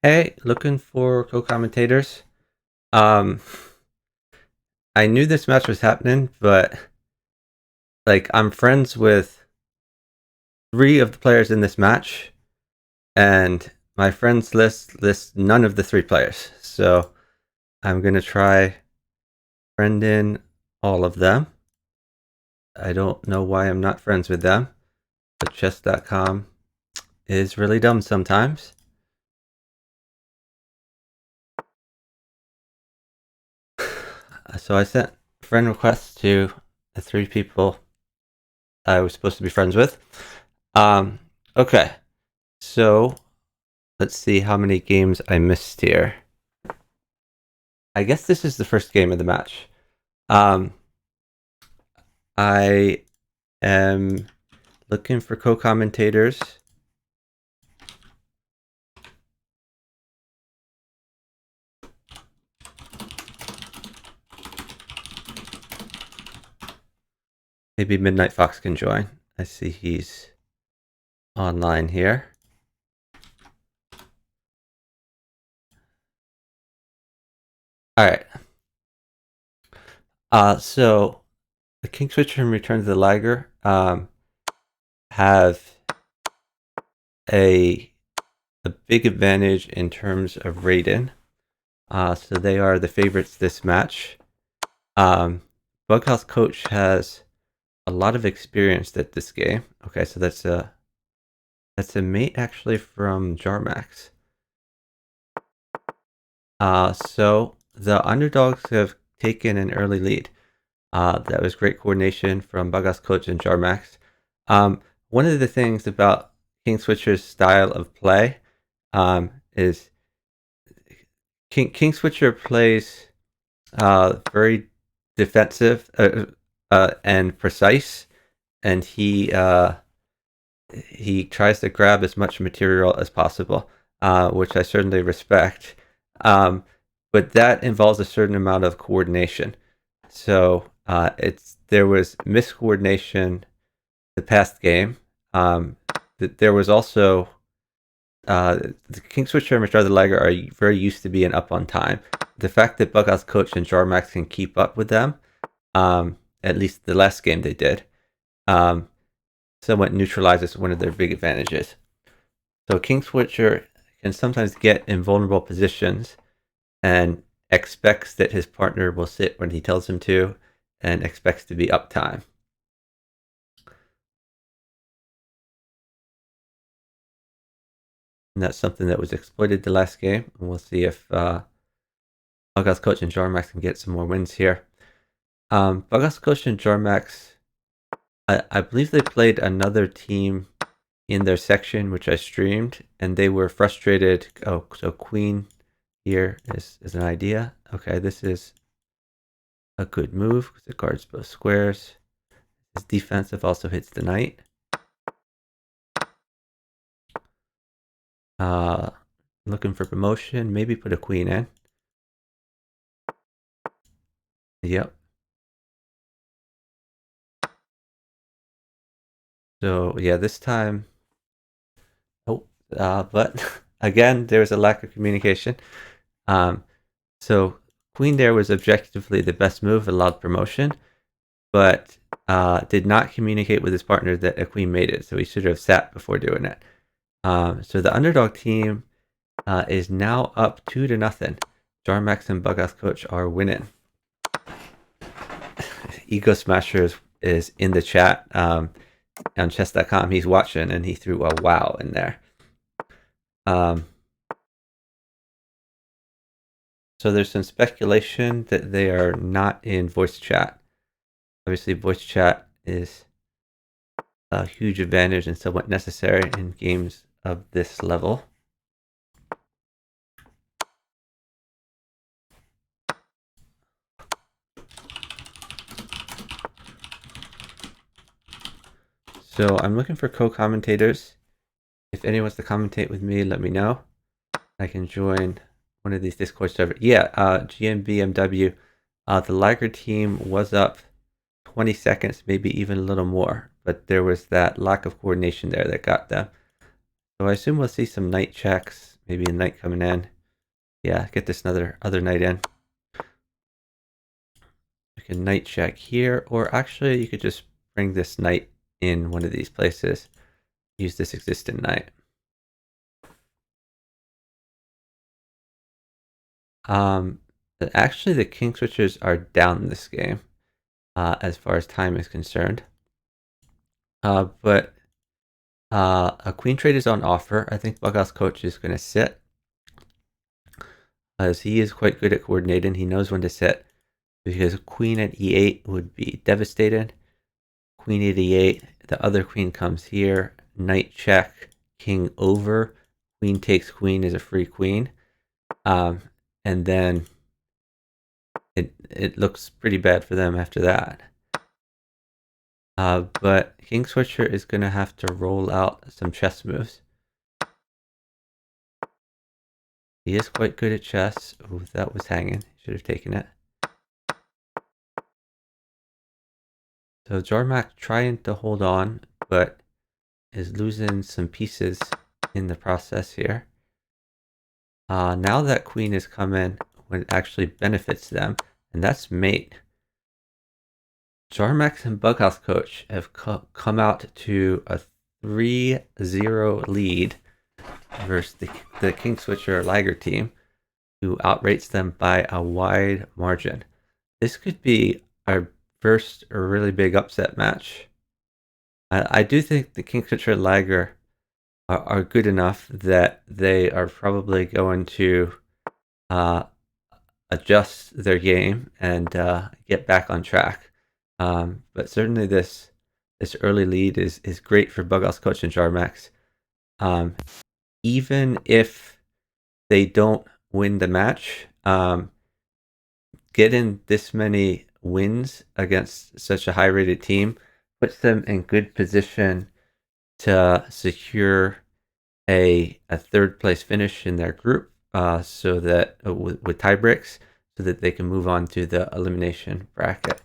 Hey, looking for co-commentators. Um, I knew this match was happening, but I'm friends with three of the players in this match, and my friends list lists none of the three players. So I'm gonna try friending all of them. I don't know why I'm not friends with them, but chess.com is really dumb sometimes. So I sent friend requests to the three people I was supposed to be friends with. Um, okay, so let's see how many games I missed here. I guess this is the first game of the match. Um, I am looking for co-commentators. Maybe Midnight Fox can join. I see he's online here. All right. So the King Switcher and Return to the Lagger have a big advantage in terms of rating. So they are the favorites this match. Bughousecoach has a lot of experience at this game. Okay, so that's a mate actually from Jarmax. So the underdogs have taken an early lead. That was great coordination from bughousecoach and Jarmax. One of the things about King Switcher's style of play is King Switcher plays very defensive and precise, and he tries to grab as much material as possible, which I certainly respect. But that involves a certain amount of coordination. So there was miscoordination the past game. There was also the King Switcher and Return of the Lagger are very used to being up on time. The fact that bughousecoach and Jarmax can keep up with them, at least the last game they did, somewhat neutralizes one of their big advantages. So King Switcher can sometimes get in vulnerable positions and expects that his partner will sit when he tells him to and expects to be uptime. And that's something that was exploited the last game. And we'll see if bughousecoach and Jarmax can get some more wins here. bughousecoach and Jarmax, I believe they played another team in their section, which I streamed, and they were frustrated. Oh, so queen here is an idea. Okay, this is a good move because it guards both squares. His defensive also hits the knight. Looking for promotion, maybe put a queen in. Yep. So yeah, this time, but again, there was a lack of communication. So queen there was objectively the best move, allowed promotion, but did not communicate with his partner that a queen made it. So he should have sat before doing it. So the underdog team is now up 2-0. Jarmax and bughousecoach are winning. Ego Smasher is in the chat on chess.com. He's watching and he threw a wow in there. So there's some speculation that they are not in voice chat. Obviously, voice chat is a huge advantage and somewhat necessary in games of this level. So I'm looking for co-commentators. If anyone wants to commentate with me, let me know. I can join one of these Discord servers. Yeah, GMBMW. The Liger team was up 20 seconds, maybe even a little more, but there was that lack of coordination there that got them. So I assume we'll see some knight checks, maybe a knight coming in. Yeah, get this other knight in. You can knight check here, or actually you could just bring this knight in one of these places. Use this existing knight. Actually, the king switchers are down this game, as far as time is concerned. But a queen trade is on offer. I think bughousecoach is going to sit, as he is quite good at coordinating. He knows when to sit, because queen at e8 would be devastated. Queen at e8, the other queen comes here. Knight check, king over. Queen takes queen is a free queen. And then it looks pretty bad for them after that. But king switcher is going to have to roll out some chess moves. He is quite good at chess. Oh, that was hanging. Should have taken it. So Jarmax trying to hold on, but is losing some pieces in the process here. Now that queen is coming when it actually benefits them, and that's mate. Jarmax and bughousecoach have come out to a 3-0 lead versus the king switcher lagger team, who outrates them by a wide margin. This could be our first really big upset match. I do think the king switcher lagger are good enough that they are probably going to adjust their game and get back on track. But certainly this early lead is great for bughousecoach and jarmax. Even if they don't win the match, getting this many wins against such a high-rated team puts them in good position to secure a third place finish in their group, so that with tie breaks, so that they can move on to the elimination bracket.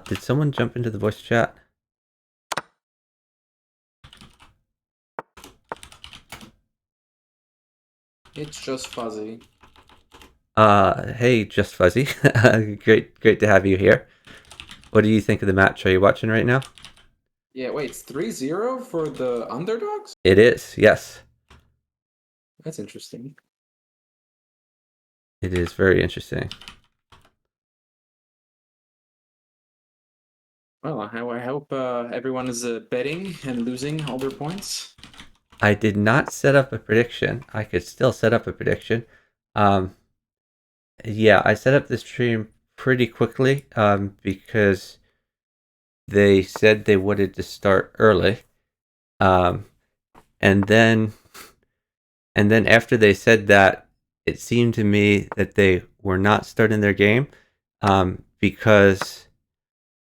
Did someone jump into the voice chat? It's just fuzzy. Hey, Just Fuzzy. Great to have you here. What do you think of the match? Are you watching right now? Yeah, wait, it's 3-0 for the underdogs? It is, yes. That's interesting. It is very interesting. Well, I hope everyone is betting and losing all their points. I did not set up a prediction. I could still set up a prediction. Yeah, I set up the stream pretty quickly, because they said they wanted to start early. Um, and then after they said that, it seemed to me that they were not starting their game, because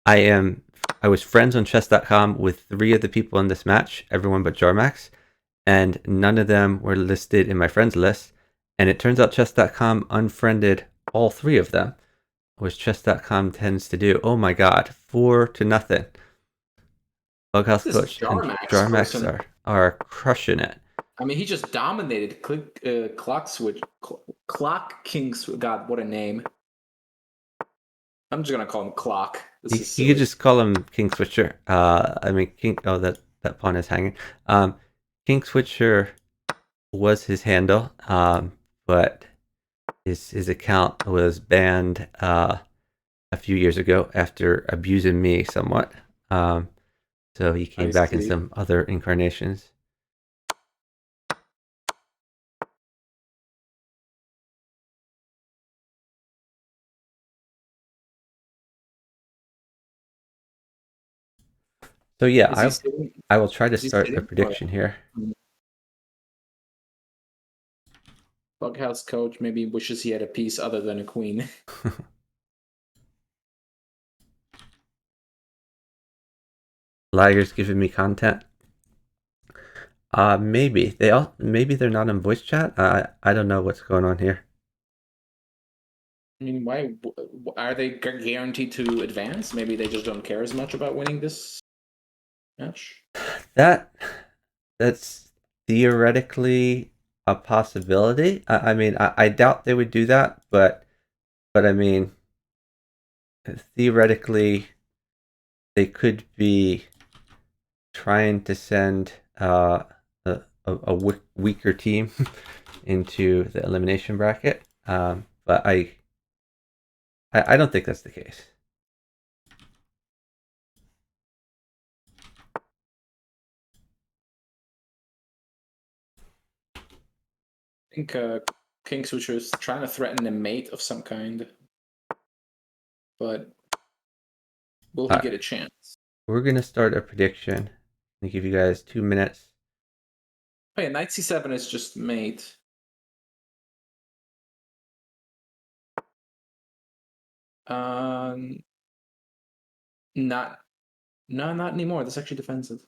I was friends on chess.com with 3 of the people in this match, everyone but Jarmax, and none of them were listed in my friends list. And it turns out chess.com unfriended all 3 of them, which chess.com tends to do. Oh my god, 4-0. This bughousecoach and Jarmax person, Jarmax are crushing it. I mean, he just dominated Clock Kings. God, what a name. I'm just gonna call him Clock. This is You could silly. just call him King Switcher. I mean, King. Oh, that pawn is hanging. King Switcher was his handle, but his account was banned a few years ago after abusing me somewhat. So he came I back in see. some other incarnations. So yeah, Is he sitting? I will try to Is he start a sitting? Or prediction here. bughousecoach maybe wishes he had a piece other than a queen. Liger's giving me content. Maybe maybe they're not in voice chat. I don't know what's going on here. I mean, why are they guaranteed to advance? Maybe they just don't care as much about winning this match. That's theoretically a possibility. I mean, I doubt they would do that, but I mean, theoretically, they could be trying to send a weaker team into the elimination bracket. But I don't think that's the case. I think King Switcher is trying to threaten a mate of some kind, but will he get a chance? We're gonna start a prediction. I'm gonna give you guys 2 minutes. Oh yeah, knight c7 is just mate. Not, no, not anymore. That's actually defensive.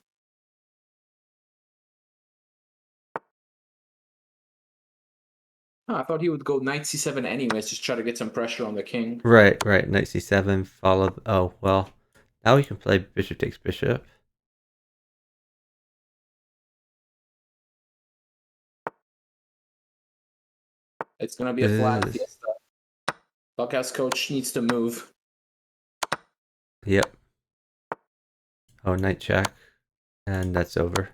Oh, I thought he would go knight c7 anyways, just try to get some pressure on the king. Right. Knight c7 followed. Oh well, now we can play bishop takes bishop. It's gonna be a flat fiesta. Bughousecoach needs to move. Yep. Oh, knight check, and that's over.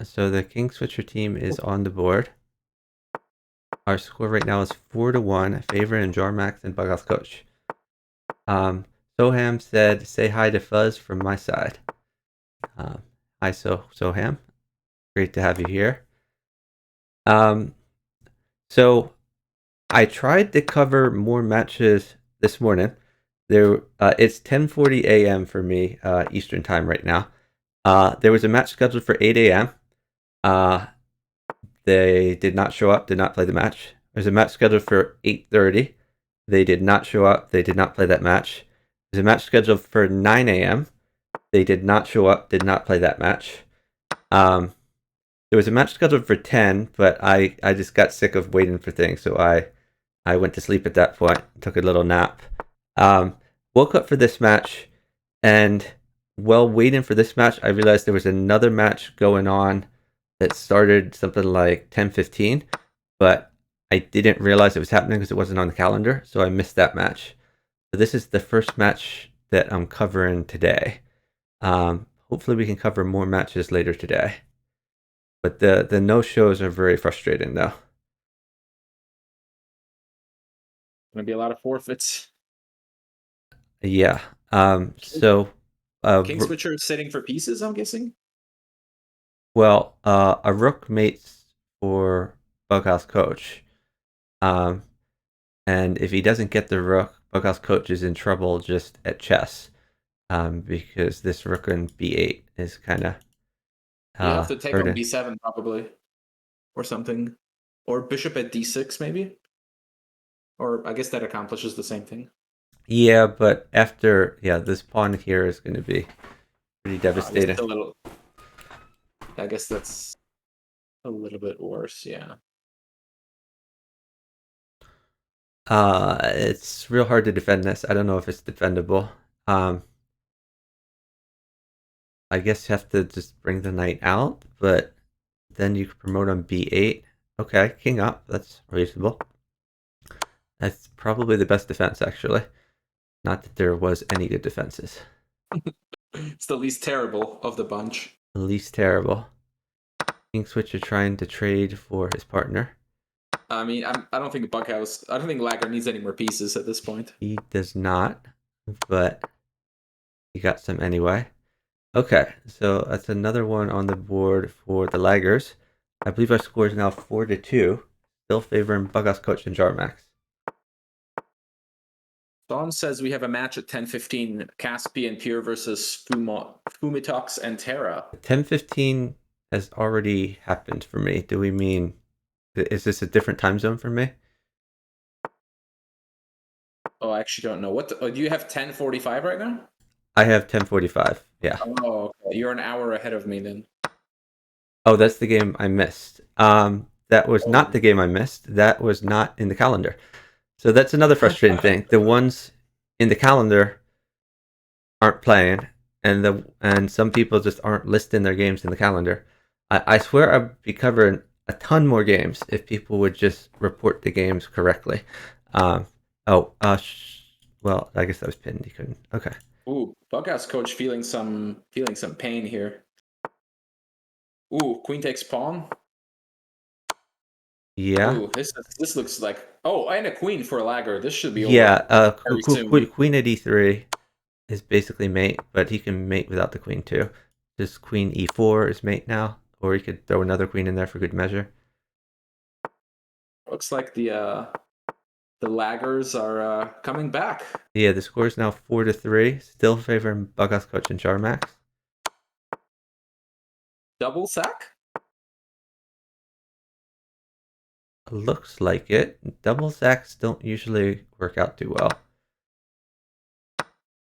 So the king switcher team is on the board. Our score right now is 4-1, favor in jarmax and bughousecoach. Soham said, "Say hi to Fuzz from my side." Hi, Soham. Great to have you here. So I tried to cover more matches this morning. It's 10:40 a.m. for me, Eastern time right now. There was a match scheduled for 8 a.m. They did not show up, did not play the match. There's a match scheduled for 8:30. They did not show up, they did not play that match. There's a match scheduled for 9 a.m. They did not show up, did not play that match. There was a match scheduled for 10, but I just got sick of waiting for things, so I went to sleep at that point, took a little nap. Woke up for this match, and while waiting for this match, I realized there was another match going on that started something like 10:15, but I didn't realize it was happening because it wasn't on the calendar, so I missed that match. So this is the first match that I'm covering today. Hopefully we can cover more matches later today. But the no-shows are very frustrating, though. Gonna be a lot of forfeits. Yeah. So King Switcher is sitting for pieces, I'm guessing. Well, a rook mates for bughousecoach. And if he doesn't get the rook, bughousecoach is in trouble just at chess. Because this rook on b8 is kind of You have to take hurting. on b7 probably, or something, or bishop at d6 maybe, or I guess that accomplishes the same thing. Yeah, but after this pawn here is going to be pretty devastating. I guess that's a little bit worse. Yeah. It's real hard to defend this. I don't know if it's defendable. I guess you have to just bring the knight out, but then you can promote on b8. Okay, king up. That's reasonable. That's probably the best defense, actually. Not that there was any good defenses. It's the least terrible of the bunch. The least terrible. King switcher trying to trade for his partner. I mean, I don't think Lagger needs any more pieces at this point. He does not, but he got some anyway. Okay, so that's another one on the board for the laggers. I believe our score is now 4-2, still favoring bughousecoach and jarmax. Dawn says we have a match at 10:15, Caspian Pure versus Fumitox and Terra. 10:15 has already happened for me. Do we mean, is this a different time zone for me? Oh, I actually don't know. Do you have 10:45 right now? I have 10:45. Yeah. Oh, okay. You're an hour ahead of me then. Oh, that's the game I missed. That was not the game I missed. That was not in the calendar. So that's another frustrating thing. The ones in the calendar aren't playing, and some people just aren't listing their games in the calendar. I swear I'd be covering a ton more games if people would just report the games correctly. Um, oh, well, I guess that was pinned. He couldn't. Okay. Ooh, bughousecoach feeling some pain here. Ooh, queen takes pawn. Yeah. Ooh, this looks like, oh, and a queen for a lagger. This should be over Yeah. very soon. Queen at e3 is basically mate, but he can mate without the queen too. Just queen e4 is mate now, or he could throw another queen in there for good measure. Looks like the laggers are coming back. Yeah, the score is now 4-3, still favoring bughousecoach and jarmax. Double sack? Looks like it. Double sacks don't usually work out too well.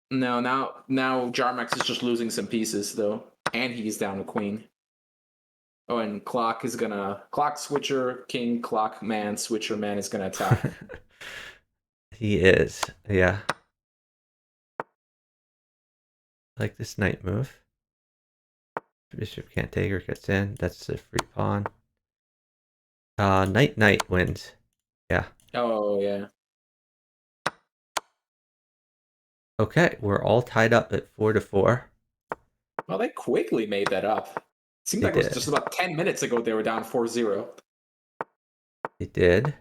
No, now Jarmax is just losing some pieces though, and he's down a queen. Oh, and clock switcher king clock man switcher man is gonna attack. He is, yeah. Like this knight move. Bishop can't take or gets in. That's a free pawn. Knight wins. Yeah. Oh yeah. Okay, we're all tied up at 4-4. Well, they quickly made that up. Seemed They like it was did. just about 10 minutes ago they were down 4-0. They did.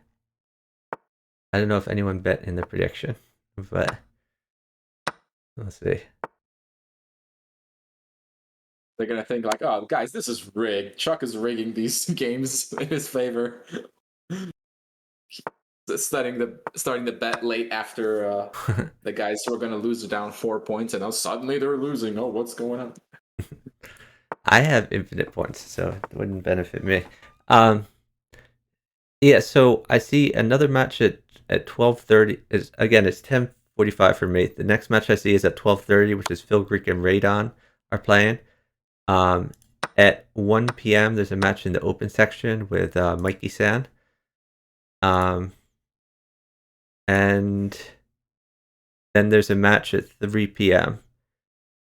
I don't know if anyone bet in the prediction, but let's see. They're gonna think like, oh guys, this is rigged. Chuck is rigging these games in his favor. starting the bet late after the guys who are gonna lose down 4 points, and now suddenly they're losing. Oh, what's going on? I have infinite points, so it wouldn't benefit me. Yeah, so I see another match at 12:30 is again it's 10:45 for me. The next match I see is at 12:30, which is Phil Greek and Radon are playing. At 1 p.m. there's a match in the open section with Mikey San. And then there's a match at 3 p.m.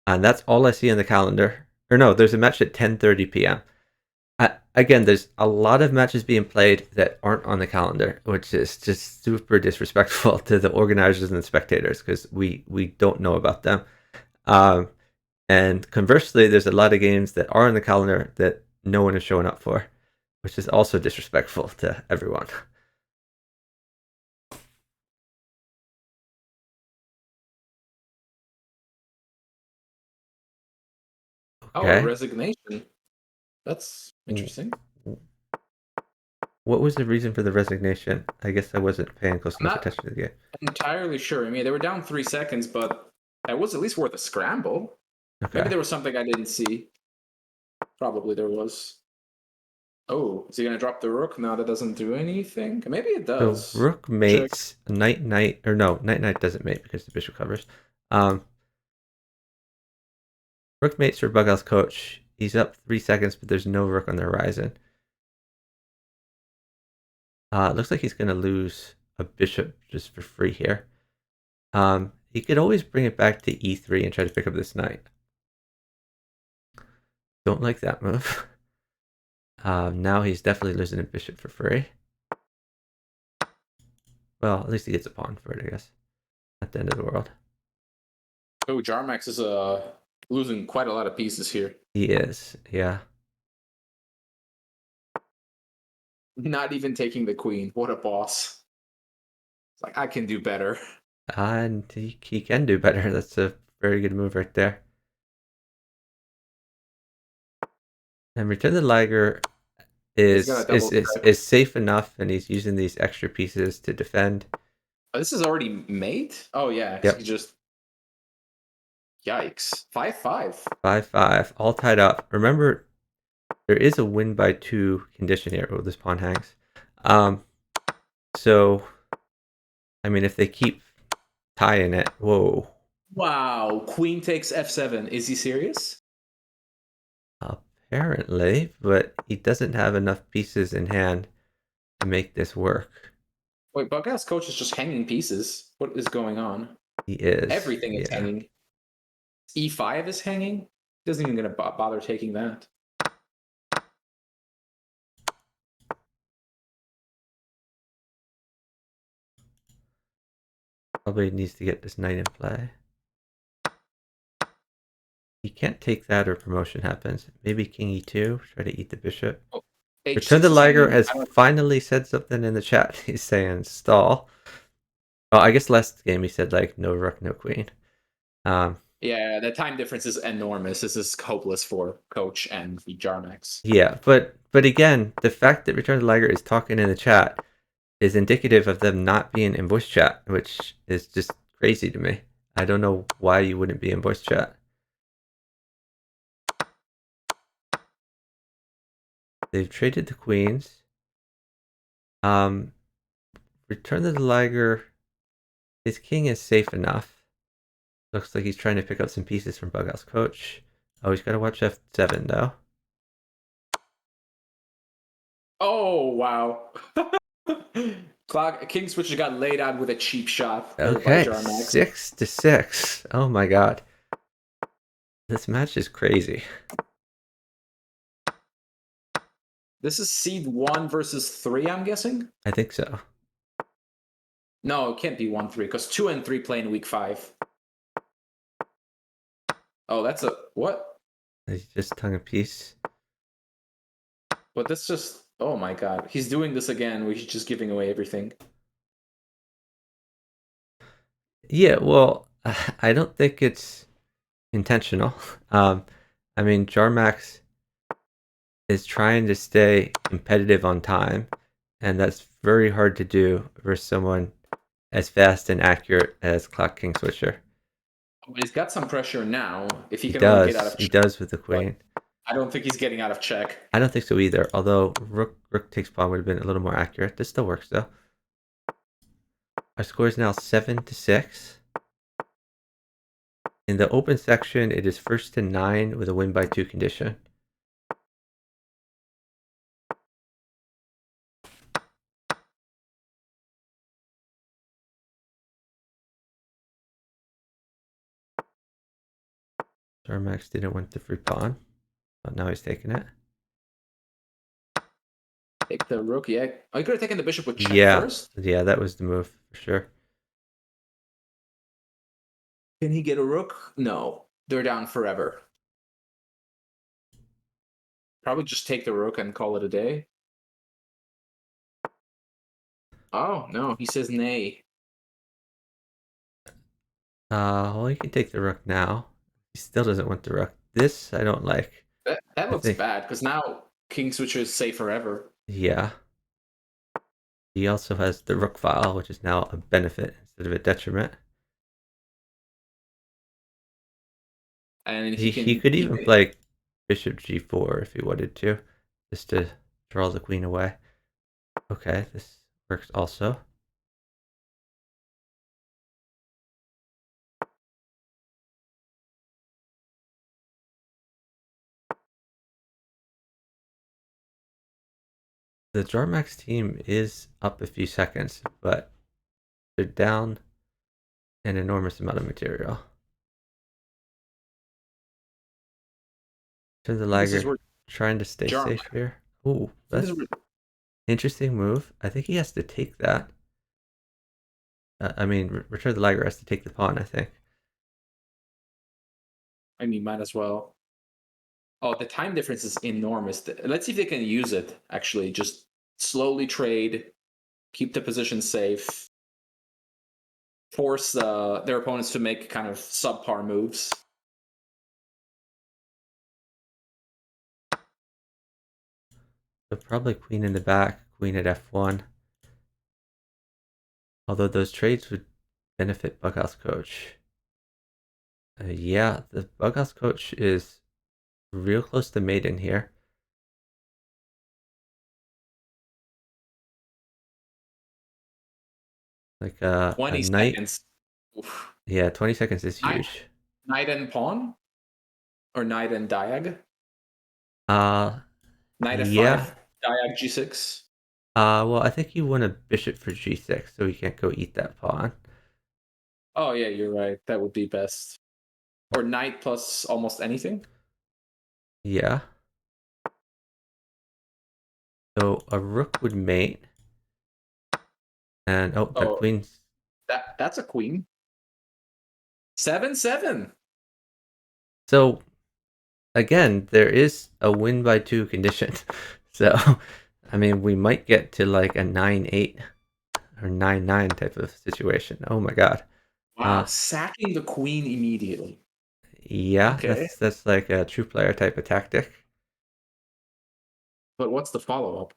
And that's all I see on the calendar. Or no, there's a match at 10:30 p.m. Again, there's a lot of matches being played that aren't on the calendar, which is just super disrespectful to the organizers and the spectators because we don't know about them. And conversely, there's a lot of games that are on the calendar that no one is showing up for, which is also disrespectful to everyone. Oh, a Okay. resignation. That's interesting. What was the reason for the resignation? I guess I wasn't paying close enough attention to the game. Entirely sure. I mean, they were down 3 seconds, but that was at least worth a scramble. Okay. Maybe there was something I didn't see. Probably there was. Oh, is he gonna drop the rook? No, that doesn't do anything. Maybe it does. So rook mates, knight, or no, knight doesn't mate because the bishop covers. Rook mates for bughousecoach. He's up 3 seconds, but there's no rook on the horizon. It looks like he's going to lose a bishop just for free here. He could always bring it back to e3 and try to pick up this knight. Don't like that move. Now he's definitely losing a bishop for free. Well, at least he gets a pawn for it, I guess. At the end of the world. Oh, Jarmax is losing quite a lot of pieces here. He is, yeah. Not even taking the queen. What a boss. It's like, I can do better. And he can do better. That's a very good move right there. And Return the Liger is safe enough, and he's using these extra pieces to defend. Oh, this is already mate? Oh, yeah. Yep. He just... Yikes. 5-5. 5-5. All tied up. Remember, there is a win by 2 condition here. Oh, this pawn hangs. So, I mean, if they keep tying it, whoa. Wow. Queen takes f7. Is he serious? Apparently, but he doesn't have enough pieces in hand to make this work. Wait, Bughousecoach is just hanging pieces. What is going on? He is. Everything is Yeah. hanging. E5 is hanging. Doesn't even gonna bother taking that. Probably needs to get this knight in play. He can't take that or promotion happens. Maybe king e2, try to eat the bishop. Oh, Return H6 the is Liger hanging. has finally said something in the chat. He's saying stall. Oh, I guess last game he said like no rook, no queen. Yeah, the time difference is enormous. This is hopeless for Coach and the jarmax. Yeah, but again, the fact that Return the Liger is talking in the chat is indicative of them not being in voice chat, which is just crazy to me. I don't know why you wouldn't be in voice chat. They've traded the queens. Return to the Liger. His king is safe enough. Looks like he's trying to pick up some pieces from bughousecoach. Oh, he's got to watch f7 though. Oh wow! King Switcher got laid out with a cheap shot there by Okay, jarmax. 6-6. Oh my god, this match is crazy. This is seed 1 versus 3, I'm guessing? I think so. No, it can't be 1-3, because 2 and 3 play in week 5. Oh, that's a... What? He's just tongue a piece. But this just... Oh my god. He's doing this again. He's just giving away everything. Yeah, well, I don't think it's intentional. I mean, jarmax is trying to stay competitive on time, and that's very hard to do versus someone as fast and accurate as clockingswitcher. But he's got some pressure now. If he He can only get out does. of He check. does with the queen. I don't think he's getting out of check. I don't think so either. Although rook takes pawn would have been a little more accurate. This still works though. Our score is now 7-6. In the open section, it is 1st to 9 with a win by 2 condition. jarmax didn't want the free pawn, but now he's taking it. Take the rook, yeah. Oh, you could have taken the bishop with check first? Yeah, that was the move for sure. Can he get a rook? No. They're down forever. Probably just take the rook and call it a day. Oh, no. He says nay. Well, he can take the rook now. He still doesn't want the rook. This I don't like. That looks bad, because now King Switcher is safe forever. Yeah. He also has the rook file, which is now a benefit instead of a detriment. And He could even play bishop g4 if he wanted to, just to draw the queen away. Okay, this works also. The jarmax team is up a few seconds, but they're down an enormous amount of material. To the Liger, trying to stay safe here. Ooh, that's interesting move. I think he has to take that. I mean, Return the Liger has to take the pawn, I think. I mean, might as well. Oh, the time difference is enormous. Let's see if they can use it, actually. Just slowly trade, keep the position safe, force their opponents to make kind of subpar moves. So probably queen in the back, queen at f1. Although those trades would benefit bughousecoach. Yeah, the bughousecoach is real close to maiden here. Like 20 a knight. seconds. Oof. Yeah, 20 seconds is huge. Knight and pawn? Or knight and diag? Knight Knight yeah. f5, diag g6. Well, I think you want a bishop for g6, so he can't go eat that pawn. Oh yeah, you're right. That would be best. Or knight plus almost anything. Yeah. So a rook would mate, and oh, that Oh, queen's. that's a queen. 7-7. So again, there is a win by 2 condition. So, I mean, we might get to like a 9-8 or 9-9 type of situation. Oh my god. Wow, sacking the queen immediately. Yeah, Okay, that's like a true player type of tactic. but what's the follow up?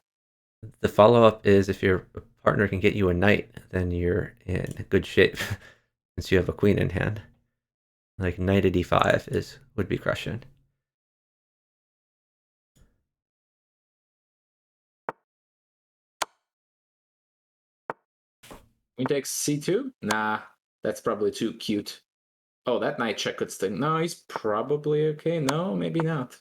The follow up is if your partner can get you a knight, then you're in good shape since you have a queen in hand. Like knight at e5 would be crushing. Queen takes c2. Nah, that's probably too cute. Oh, that knight check could sting. No, he's probably okay. No, maybe not.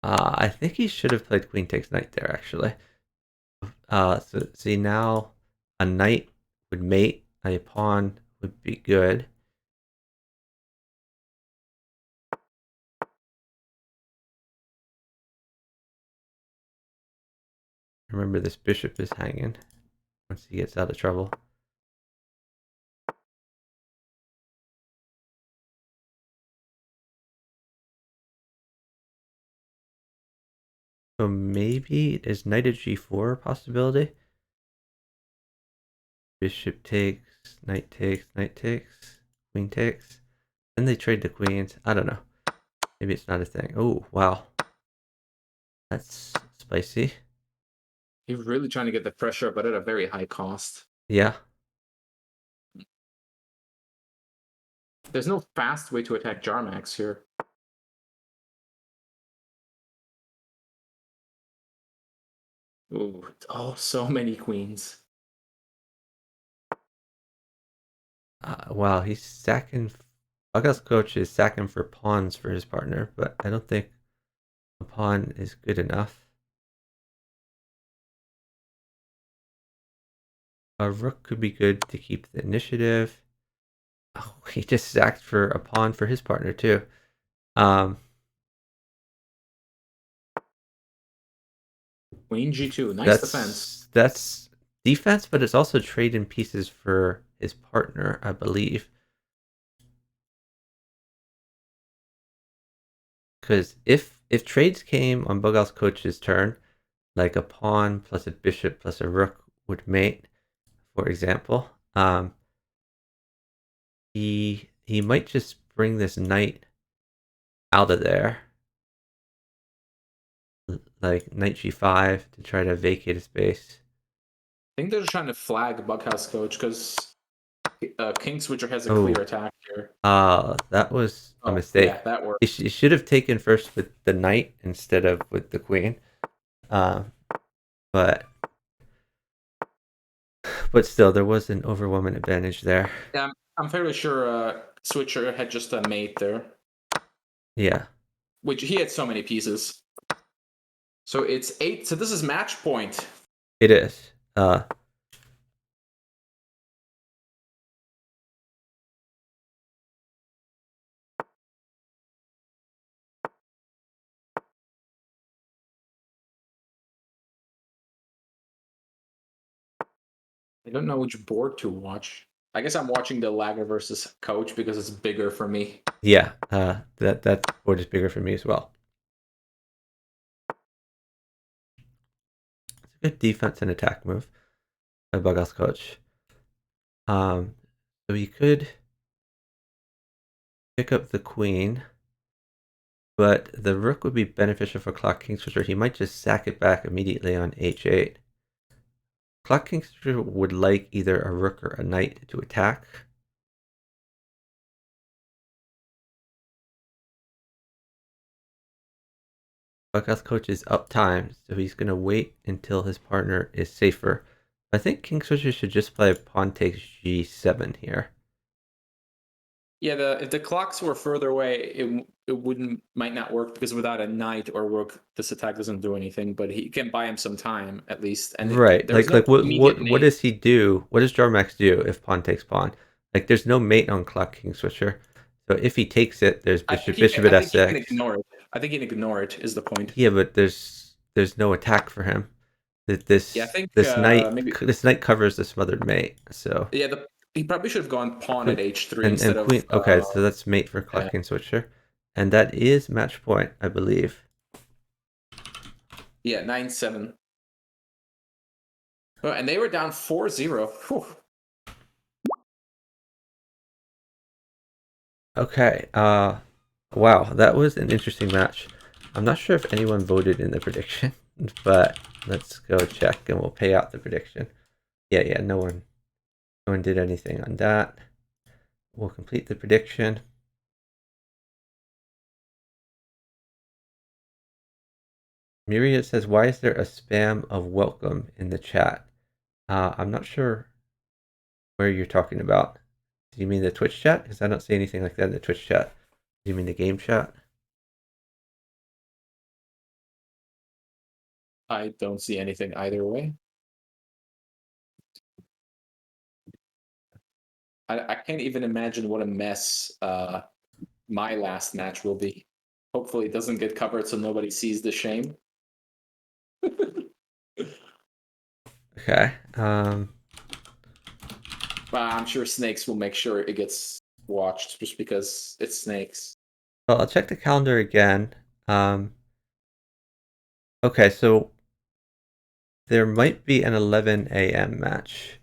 I think he should have played queen takes knight there actually. So see now a knight would mate, a pawn would be good. Remember this bishop is hanging once he gets out of trouble. So maybe is knight at g4 a possibility? Bishop takes, knight takes, queen takes. Then they trade the queens. I don't know. Maybe it's not a thing. Oh, wow. That's spicy. He's really trying to get the pressure, but at a very high cost. Yeah. There's no fast way to attack Jarmax here. Ooh, oh, so many queens. Wow, he's sacking. Bughousecoach is sacking for pawns for his partner, but I don't think a pawn is good enough. A rook could be good to keep the initiative. Oh, he just sacked for a pawn for his partner too. Um, Queen g2, nice defense. that's defense, but it's also trading pieces for his partner, I believe. Because if trades came on Bughousecoach's turn, like a pawn plus a bishop plus a rook would mate, for example, he might just bring this knight out of there, like knight g5 to try to vacate a space. I think they're just trying to flag Bughousecoach because Kingswitcher has a Oh, clear attack here. that was a Oh, mistake. yeah, that worked. He should have taken first with the knight instead of with the queen. Uh, but still, there was an overwhelming advantage there. Yeah, I'm fairly sure Switcher had just a mate there, Yeah, which he had so many pieces. So it's 8. So this is match point. it is. I don't know which board to watch. I guess I'm watching the Lagger versus Coach because it's bigger for me. Yeah, that board is bigger for me as well. It's a good defense and attack move by Bughousecoach. So he could pick up the queen, but the rook would be beneficial for clockingswitcher. He might just sack it back immediately on h8. Clockingswitcher would like either a rook or a knight to attack. Bughousecoach is up time, so he's going to wait until his partner is safer. I think Kingswitcher should just play pawn takes g7 here. Yeah, if the clocks were further away, it might not work because without a knight or rook, this attack doesn't do anything. But he can buy him some time at least, and Right. there's no Like what immediate what what mate. does he do? What does Jarmax do if pawn takes pawn? Like there's no mate on clock king switcher. So if he takes it, there's bishop at I think he can f6. ignore it. I think he can ignore it is the point. Yeah, but there's no attack for him. That Yeah, I this think this knight maybe. this knight covers the smothered mate. So Yeah, he probably should have gone pawn at queen h3 and instead of. queen. Okay, so that's mate for clock king switcher, and that is match point, I believe. Yeah, 9-7. Oh, and they were down 4-0. Whew. Okay. Wow, that was an interesting match. I'm not sure if anyone voted in the prediction, but let's go check and we'll pay out the prediction. Yeah, no one did anything on that. We'll complete the prediction. Myriad says, why is there a spam of welcome in the chat? I'm not sure where you're talking about. Do you mean the Twitch chat? Because I don't see anything like that in the Twitch chat. Do you mean the game chat? I don't see anything either way. I can't even imagine what a mess my last match will be. Hopefully, it doesn't get covered so nobody sees the shame. Okay. But I'm sure Snakes will make sure it gets watched just because it's Snakes. Well, I'll check the calendar again. Okay, so there might be an 11 a.m. match.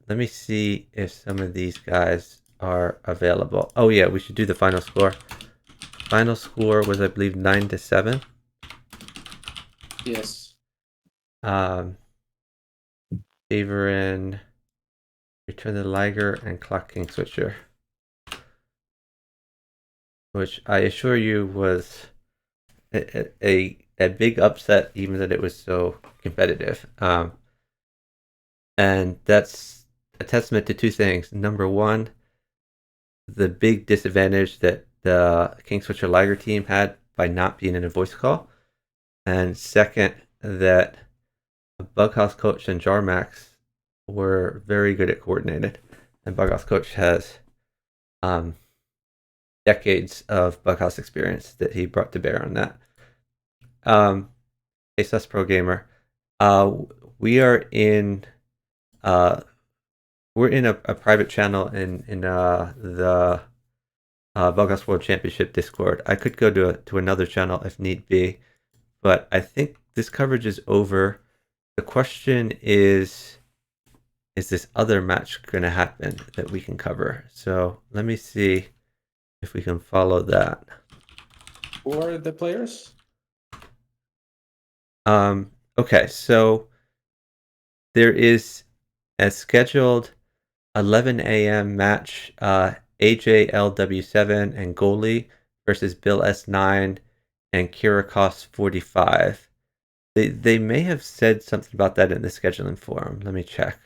Let me see if some of these guys are available. Oh yeah, we should do the final score. Final score was, I believe, 9-7. Yes. Favoring Return the Liger and Clock King Switcher, which I assure you was a big upset, even that it was so competitive. And that's a testament to two things. Number one, the big disadvantage that the King Switcher Liger team had by not being in a voice call. And second, that bughousecoach and jarmax were very good at coordinating. And bughousecoach has decades of bughouse experience that he brought to bear on that. Hey, Sus Pro Gamer, we are in we're in a private channel in the Bughouse World Championship Discord. I could go to another channel if need be, but I think this coverage is over. The question is this other match going to happen that we can cover? So let me see if we can follow that. Who are the players? Okay, so there is a scheduled 11 a.m. match, AJLW7 and Goalie versus Bill S9 and Kirikos 45. They may have said something about that in the scheduling forum. Let me check.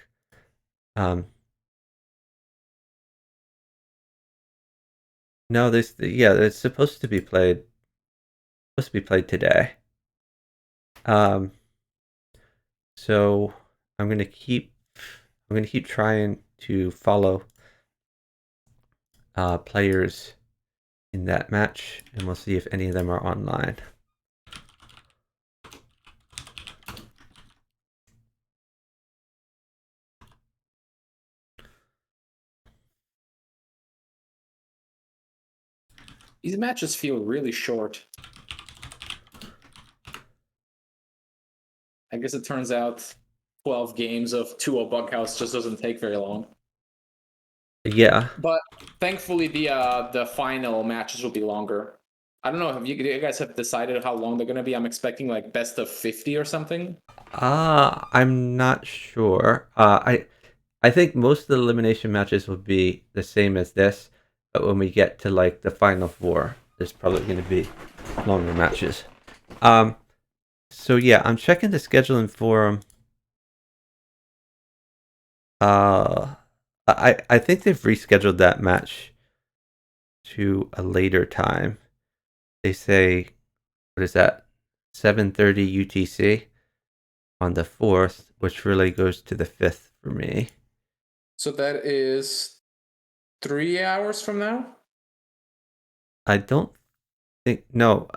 No, it's supposed to be played today. So I'm gonna keep trying to follow players in that match, and we'll see if any of them are online. These matches feel really short. I guess it turns out 12 games of 2-0 Bughouse just doesn't take very long. Yeah. But thankfully, the final matches will be longer. I don't know. Have you guys have decided how long they're going to be? I'm expecting like best of 50 or something. I'm not sure. I think most of the elimination matches will be the same as this, but when we get to like the final four, there's probably going to be longer matches. So yeah, I'm checking the scheduling forum. I think they've rescheduled that match to a later time. They say, what is that? 7:30 UTC on the 4th, which really goes to the 5th for me. So that is 3 hours from now. I don't think no.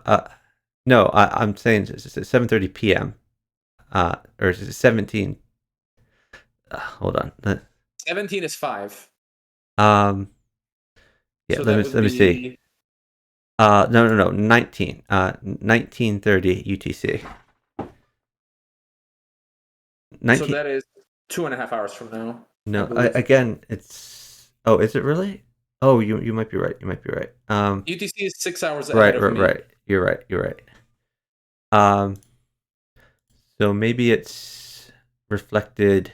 I'm saying it's 7:30 p.m. Or is it 17? Hold on. 17 is 5. Um, yeah. So Let that me would let me see. be. No. 19. 19:30 UTC. So 19. that is 2.5 hours from now, I No. believe. Again, it's. Oh, is it really? Oh, you might be right. You might be right. UTC is 6 hours ahead Right, of right, me. right. You're right. You're right. Um, so maybe it's reflected.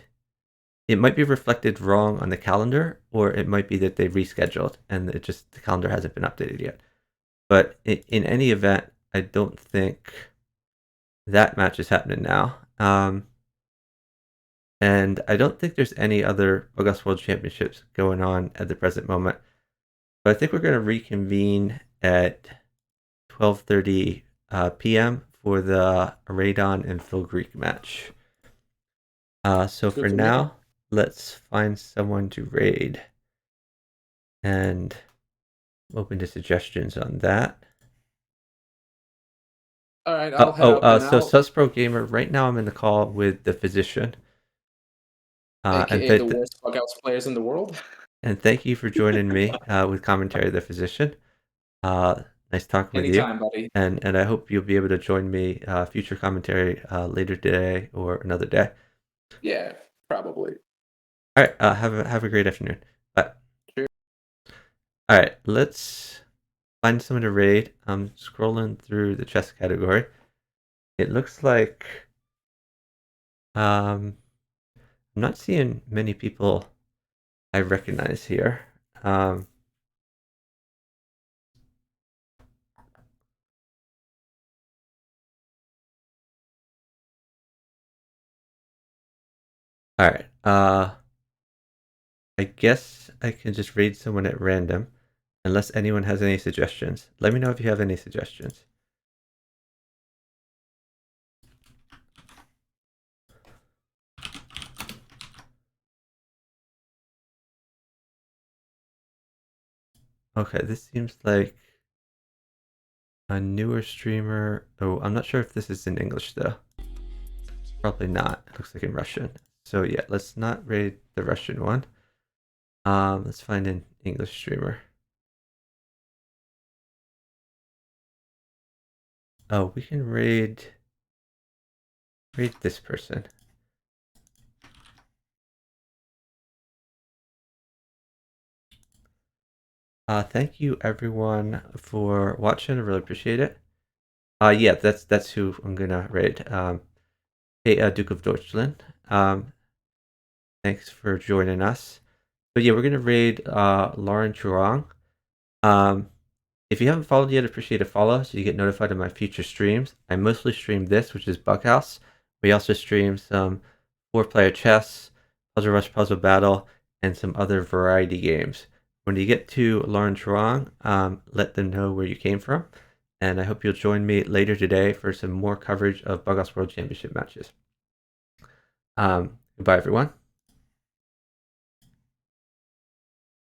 It might be reflected wrong on the calendar, or it might be that they rescheduled and the calendar hasn't been updated yet. But in any event, I don't think that match is happening now. And I don't think there's any other August World Championships going on at the present moment. But I think we're going to reconvene at 12:30 p.m. for the Radon and Phil Greek match. So Good for for me. now, let's find someone to raid and open to suggestions on that. All right, I'll head up and So out, Suspro Gamer, right now I'm in the call with the physician. aka the worst bughouse players in the world. And thank you for joining me with commentary of the physician. Nice talking with you. Anytime, buddy. And I hope you'll be able to join me future commentary later today or another day. Yeah, probably. All right, have a great afternoon. Bye. Sure. All right, let's find someone to raid. I'm scrolling through the chess category. It looks like I'm not seeing many people I recognize here. All right. I guess I can just raid someone at random, unless anyone has any suggestions. Let me know if you have any suggestions. Okay, this seems like a newer streamer. Oh, I'm not sure if this is in English though. Probably not. It looks like in Russian. So yeah, let's not raid the Russian one. Let's find an English streamer. Oh, we can raid this person. Thank you everyone for watching. I really appreciate it. Yeah, that's who I'm gonna raid. Hey, Duke of Deutschland. Thanks for joining us. But yeah, we're gonna raid Lauren Churong. Um, if you haven't followed yet, appreciate a follow so you get notified of my future streams. I mostly stream this, which is Bughouse. We also stream some 4-player chess, Puzzle Rush, Puzzle Battle, and some other variety games. When you get to Lauren Churong, let them know where you came from. And I hope you'll join me later today for some more coverage of Bughouse World Championship matches. Goodbye, everyone.